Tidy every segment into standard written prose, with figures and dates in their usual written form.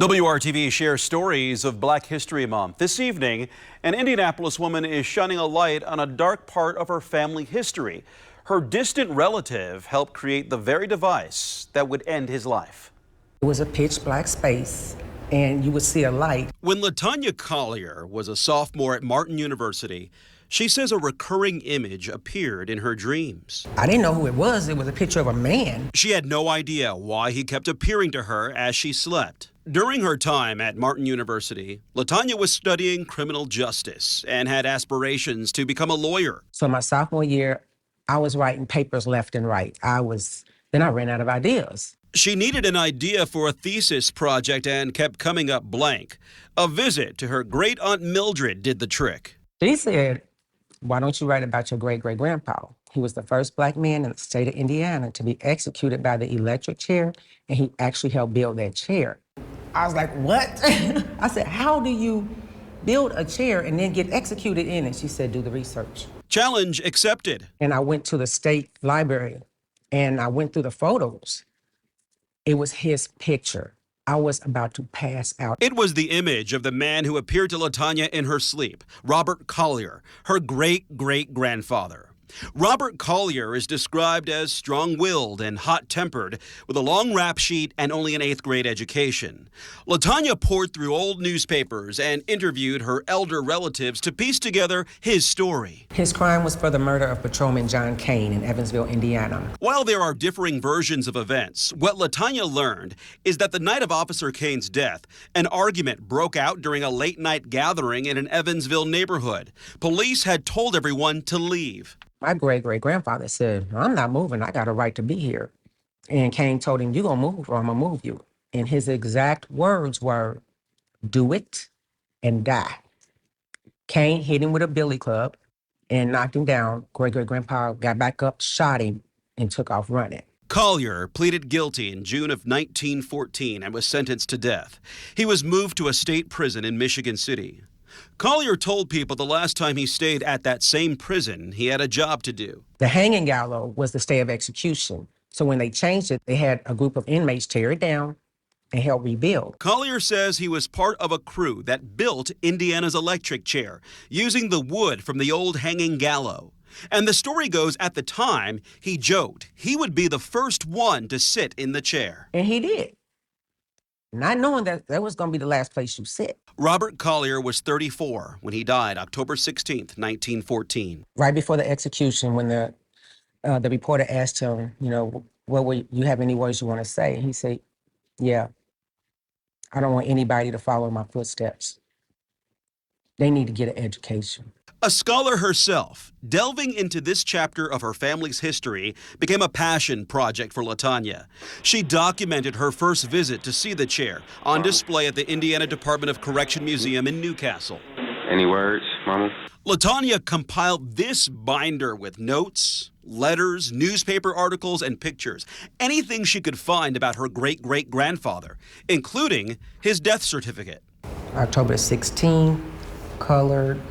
WRTV shares stories of Black History Month. This evening, an Indianapolis woman is shining a light on a dark part of her family history. Her distant relative helped create the very device that would end his life. It was a pitch black space, and you would see a light. When Latonya Collier was a sophomore at Martin University, she says a recurring image appeared in her dreams. I didn't know who it was. It was a picture of a man. She had no idea why he kept appearing to her as she slept. During her time at Martin University, Latonya was studying criminal justice and had aspirations to become a lawyer. So my sophomore year, I was writing papers left and right. Then I ran out of ideas. She needed an idea for a thesis project and kept coming up blank. A visit to her great-aunt Mildred did the trick. She said, "Why don't you write about your great-great-grandpa? He was the first black man in the state of Indiana to be executed by the electric chair, and he actually helped build that chair." I was like, "What?" I said, "How do you build a chair and then get executed in it?" She said, "Do the research." Challenge accepted. And I went to the state library and I went through the photos. It was his picture. I was about to pass out. It was the image of the man who appeared to Latonya in her sleep, Robert Collier, her great-great-grandfather. Robert Collier is described as strong-willed and hot-tempered, with a long rap sheet and only an 8th grade education. Latonya poured through old newspapers and interviewed her elder relatives to piece together his story. His crime was for the murder of Patrolman John Kane in Evansville, Indiana. While there are differing versions of events, what Latonya learned is that the night of Officer Kane's death, an argument broke out during a late-night gathering in an Evansville neighborhood. Police had told everyone to leave. My great-great-grandfather said, "I'm not moving. I got a right to be here." And Kane told him, "You're going to move or I'm going to move you." And his exact words were, "Do it and die." Kane hit him with a billy club and knocked him down. Great-great-grandpa got back up, shot him, and took off running. Collier pleaded guilty in June of 1914 and was sentenced to death. He was moved to a state prison in Michigan City. Collier told people the last time he stayed at that same prison, he had a job to do. The hanging gallows was the stay of execution. So when they changed it, they had a group of inmates tear it down and help rebuild. Collier says he was part of a crew that built Indiana's electric chair, using the wood from the old hanging gallows. And the story goes, at the time, he joked he would be the first one to sit in the chair. And he did. Not knowing that was going to be the last place you sit. Robert Collier was 34 when he died October 16th, 1914. Right before the execution, when the reporter asked him, you have any words you want to say? He said, "Yeah, I don't want anybody to follow my footsteps. They need to get an education." A scholar herself, delving into this chapter of her family's history became a passion project for Latonya. She documented her first visit to see the chair on display at the Indiana Department of Correction Museum in Newcastle. Any words, Mama? Latonya compiled this binder with notes, letters, newspaper articles, and pictures. Anything she could find about her great-great-grandfather, including his death certificate. October 16, colored,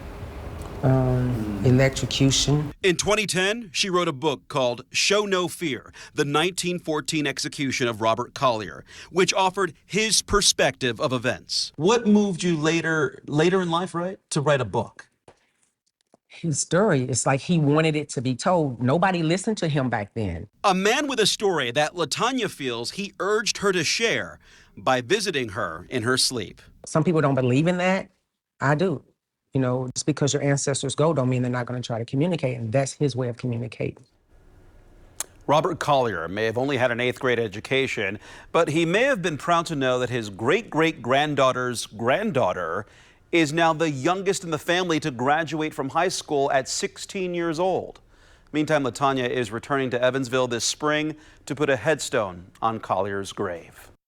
electrocution. In 2010, she wrote a book called Show No Fear, the 1914 execution of Robert Collier, which offered his perspective of events. What moved you later in life, right, to write a book? His story, it's like he wanted it to be told. Nobody listened to him back then. A man with a story that Latonya feels he urged her to share by visiting her in her sleep. Some people don't believe in that. I do. Just because your ancestors go don't mean they're not going to try to communicate, and that's his way of communicating. Robert Collier may have only had an 8th grade education, but he may have been proud to know that his great-great-granddaughter's granddaughter is now the youngest in the family to graduate from high school at 16 years old. Meantime, Latonya is returning to Evansville this spring to put a headstone on Collier's grave.